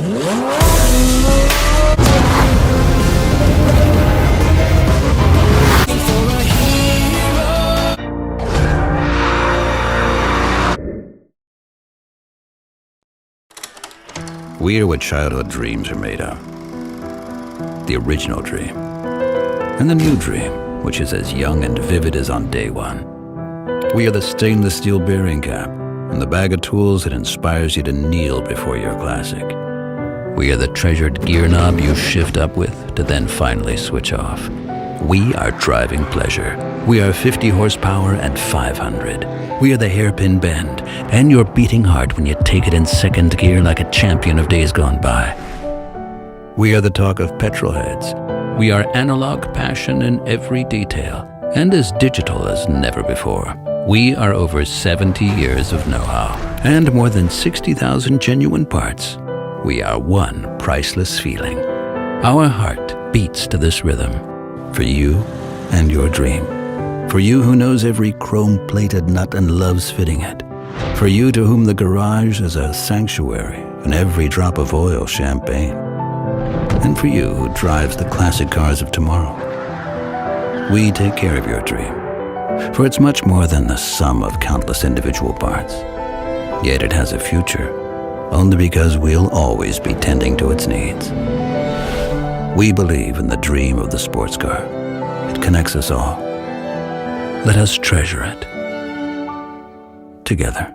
We are what childhood dreams are made of. The original dream. And the new dream, which is as young and vivid as on day one. We are the stainless steel bearing cap and the bag of tools that inspires you to kneel before your classic. We are the treasured gear knob you shift up with to then finally switch off. We are driving pleasure. We are 50 horsepower and 500. We are the hairpin bend and your beating heart when you take it in second gear like a champion of days gone by. We are the talk of petrol heads. We are analog passion in every detail and as digital as never before. We are over 70 years of know-how and more than 60,000 genuine parts. We are one priceless feeling. Our heart beats to this rhythm for you and your dream. For you who knows every chrome-plated nut and loves fitting it. For you to whom the garage is a sanctuary and every drop of oil champagne. And for you who drives the classic cars of tomorrow. We take care of your dream, for it's much more than the sum of countless individual parts. Yet it has a future, only because we'll always be tending to its needs. We believe in the dream of the sports car. It connects us all. Let us treasure it together.